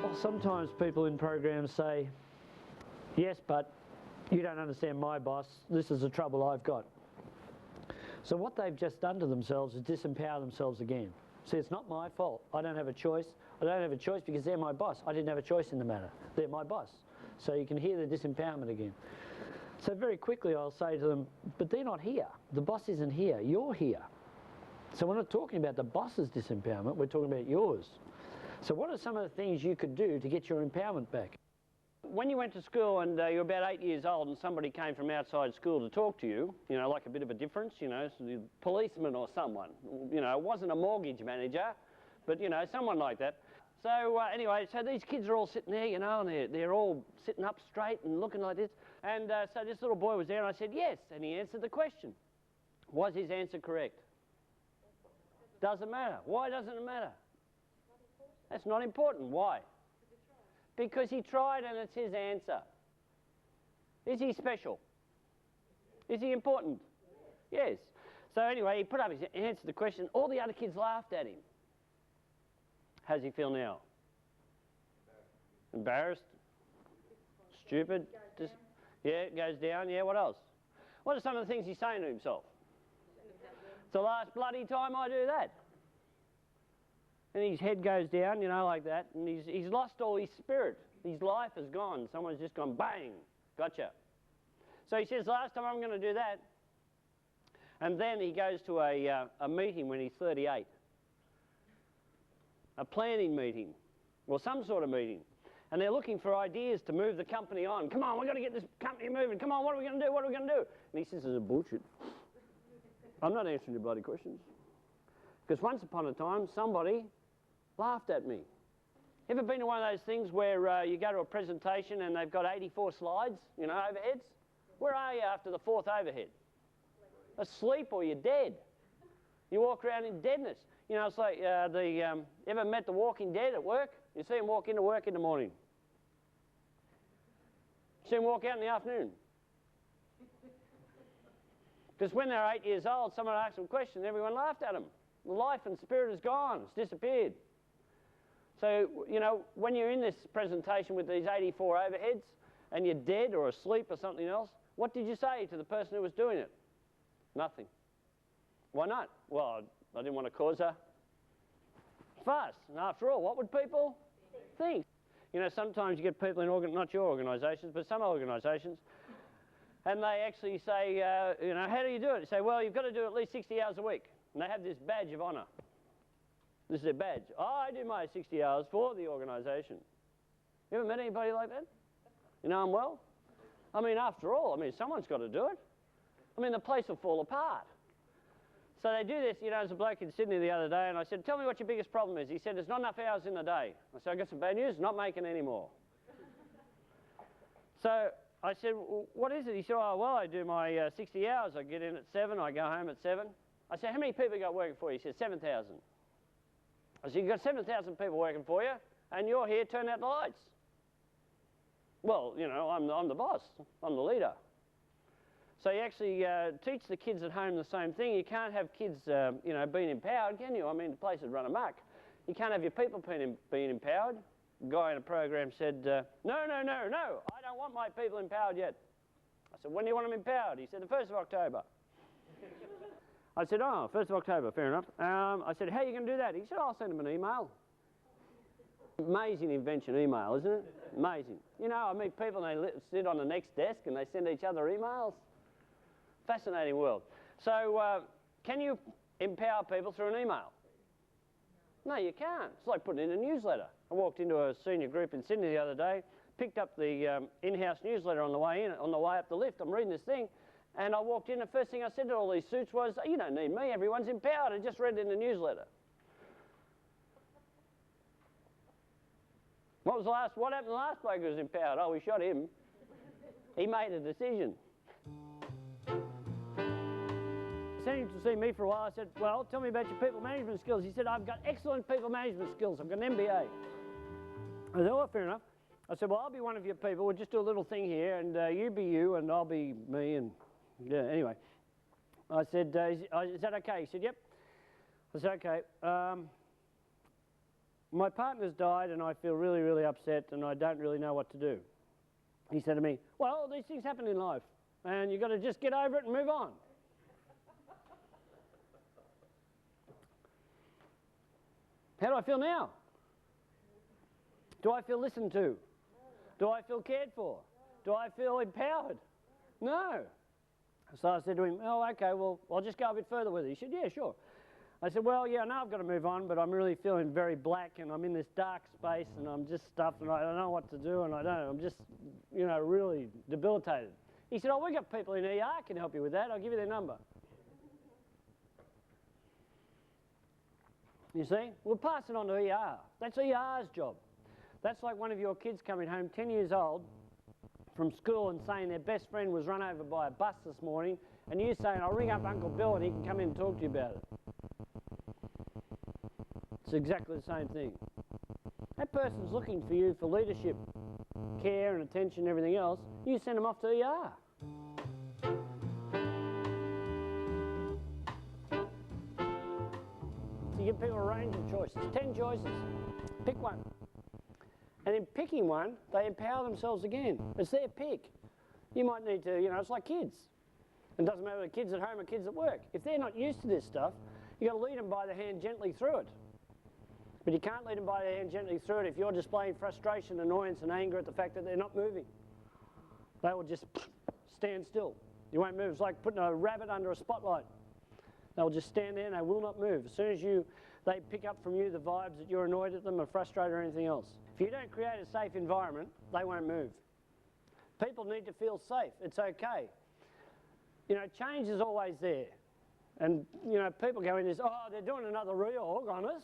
Well, sometimes people in programs say, yes, but you don't understand my boss. This is the trouble I've got. So what they've just done to themselves is disempower themselves again. See, it's not my fault. I don't have a choice. I don't have a choice because they're my boss. I didn't have a choice in the matter. They're my boss. So you can hear the disempowerment again. So very quickly I'll say to them, but they're not here. The boss isn't here. You're here. So we're not talking about the boss's disempowerment. We're talking about yours. So what are some of the things you could do to get your empowerment back? When you went to school and you were about 8 years old and somebody came from outside school to talk to you, you know, like a bit of a difference, you know, so the policeman or someone, you know, it wasn't a mortgage manager, but, you know, someone like that. So anyway, so these kids are all sitting there, you know, and they're all sitting up straight and looking like this. And so this little boy was there and I said, yes, and he answered the question. Was his answer correct? Doesn't matter. Why doesn't it matter? That's not important. Why? Because he tried and it's his answer. Is he special? Is he important? Yes. So anyway, he put up his answer to the question. All the other kids laughed at him. How does he feel now? Embarrassed? Stupid? Just, yeah, it goes down. Yeah, what else? What are some of the things he's saying to himself? It's the last bloody time I do that. And his head goes down, you know, like that, and he's lost all his spirit. His life is gone. Someone's just gone, bang, gotcha. So he says, last time I'm going to do that. And then he goes to a meeting when he's 38. A planning meeting, or some sort of meeting. And they're looking for ideas to move the company on. Come on, we've got to get this company moving. Come on, what are we going to do? What are we going to do? And he says, this is bullshit. I'm not answering your bloody questions. Because once upon a time, somebody laughed at me. Ever been to one of those things where you go to a presentation and they've got 84 slides, you know, overheads? Where are you after the 4th overhead? Asleep or you're dead. You walk around in deadness. You know, it's like ever met the Walking Dead at work? You see them walk into work in the morning. See them walk out in the afternoon. Because when they were 8 years old, someone asked them a question and everyone laughed at them. The life and spirit is gone. It's disappeared. So, you know, when you're in this presentation with these 84 overheads and you're dead or asleep or something else, what did you say to the person who was doing it? Nothing. Why not? Well, I didn't want to cause a fuss. And after all, what would people think? You know, sometimes you get people in, not your organisations, but some organisations, and they actually say, you know, how do you do it? You say, well, you've got to do at least 60 hours a week. And they have this badge of honour. This is their badge. Oh, I do my 60 hours for the organisation. You ever met anybody like that? You know them well? I mean, after all, I mean, someone's got to do it. I mean, the place will fall apart. So they do this, you know, there's a bloke in Sydney the other day, and I said, tell me what your biggest problem is. He said, there's not enough hours in the day. I said, I got some bad news, not making any more. So I said, well, what is it? He said, oh, well, I do my 60 hours. I get in at 7, I go home at 7. I said, how many people you got working for you? He said, 7,000. I said, you've got 7,000 people working for you, and you're here, turn out the lights. Well, you know, I'm the boss. I'm the leader. So you actually teach the kids at home the same thing. You can't have kids, you know, being empowered, can you? I mean, the place would run amok. You can't have your people being empowered. A guy in a program said, no, no, no, no, I don't want my people empowered yet. I said, when do you want them empowered? He said, the 1st of October. I said, oh, 1st of October, fair enough. I said, how are you going to do that? He said, I'll send them an email. Amazing invention, email, isn't it? Amazing. You know, I meet people and they sit on the next desk and they send each other emails. Fascinating world. So, can you empower people through an email? No, you can't. It's like putting in a newsletter. I walked into a senior group in Sydney the other day, picked up the in-house newsletter on the way in, on the way up the lift. I'm reading this thing. And I walked in, the first thing I said to all these suits was, you don't need me, everyone's empowered. I just read it in the newsletter. What happened to the last bloke who was empowered? Oh, we shot him. He made a decision. Sent him to see me for a while. I said, well, tell me about your people management skills. He said, I've got excellent people management skills. I've got an MBA. I said, oh, fair enough. I said, well, I'll be one of your people. We'll just do a little thing here, and you be you, and I'll be me, and yeah, anyway. I said, is that okay? He said, yep. I said, okay. my partner's died and I feel really, really upset and I don't really know what to do. He said to me, well, these things happen in life and you've got to just get over it and move on. How do I feel now? Do I feel listened to? Do I feel cared for? Do I feel empowered? No. So I said to him, oh, okay, well, I'll just go a bit further with it. He said, yeah, sure. I said, well, yeah, I know I've got to move on, but I'm really feeling very black and I'm in this dark space and I'm just stuffed and I don't know what to do and I'm just, you know, really debilitated. He said, oh, we've got people in ER can help you with that. I'll give you their number. You see? We'll pass it on to ER. That's ER's job. That's like one of your kids coming home 10 years old from school and saying their best friend was run over by a bus this morning and you saying, I'll ring up Uncle Bill and he can come in and talk to you about it. It's exactly the same thing. That person's looking for you for leadership, care and attention and everything else. You send them off to ER. So you give people a range of choices, 10 choices. Pick one. And in picking one, they empower themselves again. It's their pick. You might need to, you know, it's like kids. It doesn't matter whether kids at home or kids at work. If they're not used to this stuff, you've got to lead them by the hand gently through it. But you can't lead them by the hand gently through it if you're displaying frustration, annoyance and anger at the fact that they're not moving. They will just stand still. You won't move. It's like putting a rabbit under a spotlight. They'll just stand there and they will not move. As soon as they pick up from you the vibes that you're annoyed at them or frustrated or anything else. If you don't create a safe environment, they won't move. People need to feel safe. It's okay. You know, change is always there. And, you know, people go in this, oh, they're doing another reorg on us.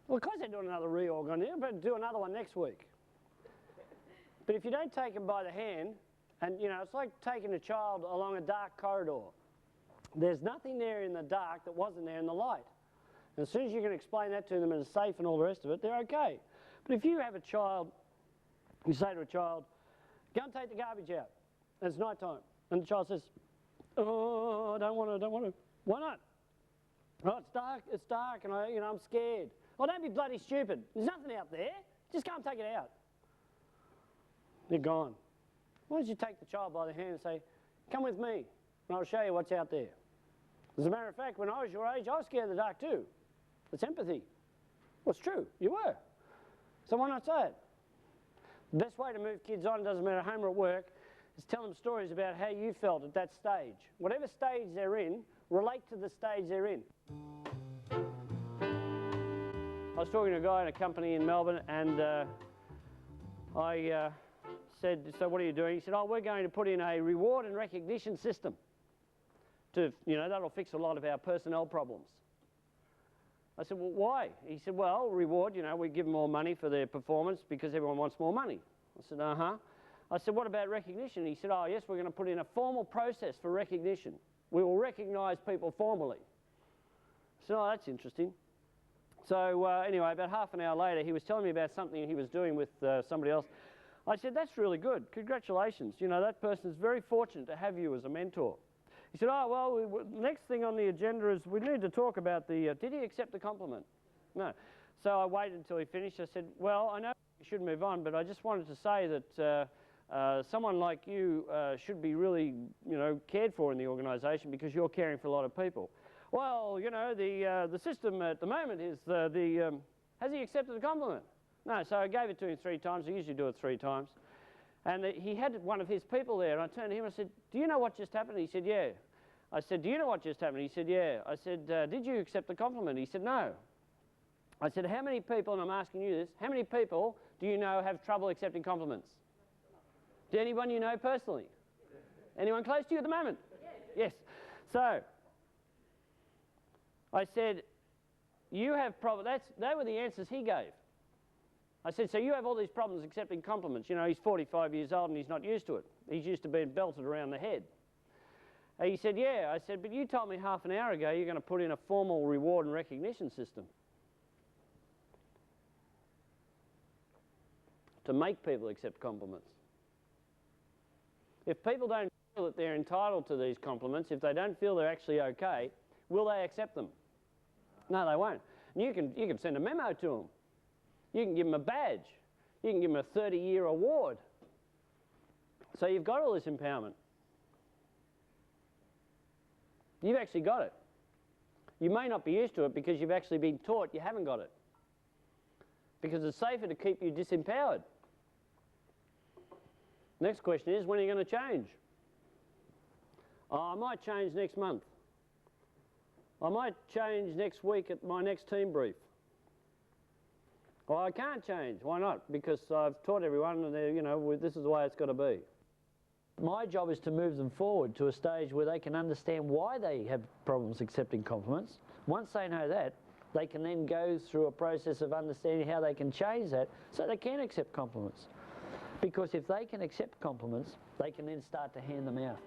Well, of course they're doing another reorg on you, but do another one next week. But if you don't take them by the hand, and, you know, it's like taking a child along a dark corridor. There's nothing there in the dark that wasn't there in the light. And as soon as you can explain that to them and it's safe and all the rest of it, they're okay. But if you have a child, you say to a child, go and take the garbage out, and it's night time, and the child says, oh, I don't want to. Why not? Oh, it's dark, and I'm scared. Oh, don't be bloody stupid. There's nothing out there. Just go and take it out. They're gone. Why don't you take the child by the hand and say, come with me, and I'll show you what's out there. As a matter of fact, when I was your age, I was scared of the dark too. It's empathy. Well, it's true. You were. So why not say it? The best way to move kids on, doesn't matter home or at work, is tell them stories about how you felt at that stage. Whatever stage they're in, relate to the stage they're in. I was talking to a guy in a company in Melbourne and I said, so what are you doing? He said, oh, we're going to put in a reward and recognition system. That'll fix a lot of our personnel problems. I said, well, why? He said, well, reward, we give them more money for their performance because everyone wants more money. I said, uh-huh. I said, what about recognition? He said, oh, yes, we're going to put in a formal process for recognition. We will recognise people formally. I said, oh, that's interesting. So anyway, about half an hour later, he was telling me about something he was doing with somebody else. I said, that's really good. Congratulations. That person's very fortunate to have you as a mentor. He said, oh, well, next thing on the agenda is we need to talk about the, did he accept the compliment? No. So I waited until he finished. I said, well, I know you should move on, but I just wanted to say that someone like you should be really, cared for in the organisation because you're caring for a lot of people. Well, the system at the moment is has he accepted the compliment? No, so I gave it to him 3 times. I usually do it 3 times. And he had one of his people there, and I turned to him and I said, do you know what just happened? He said, yeah. I said, do you know what just happened? He said, yeah. I said, did you accept the compliment? He said, no. I said, how many people, and I'm asking you this, how many people do you know have trouble accepting compliments? Do anyone you know personally? Anyone close to you at the moment? Yes. So, I said, you have problems. They were the answers he gave. I said, so you have all these problems accepting compliments. He's 45 years old and he's not used to it. He's used to being belted around the head. And he said, yeah. I said, but you told me half an hour ago you're going to put in a formal reward and recognition system to make people accept compliments. If people don't feel that they're entitled to these compliments, if they don't feel they're actually okay, will they accept them? No, they won't. And you can send a memo to them. You can give them a badge. You can give them a 30-year award. So you've got all this empowerment. You've actually got it. You may not be used to it because you've actually been taught you haven't got it. Because it's safer to keep you disempowered. Next question is, when are you going to change? Oh, I might change next month. I might change next week at my next team brief. Well, I can't change. Why not? Because I've taught everyone, and you know, this is the way it's got to be. My job is to move them forward to a stage where they can understand why they have problems accepting compliments. Once they know that, they can then go through a process of understanding how they can change that so they can accept compliments. Because if they can accept compliments, they can then start to hand them out.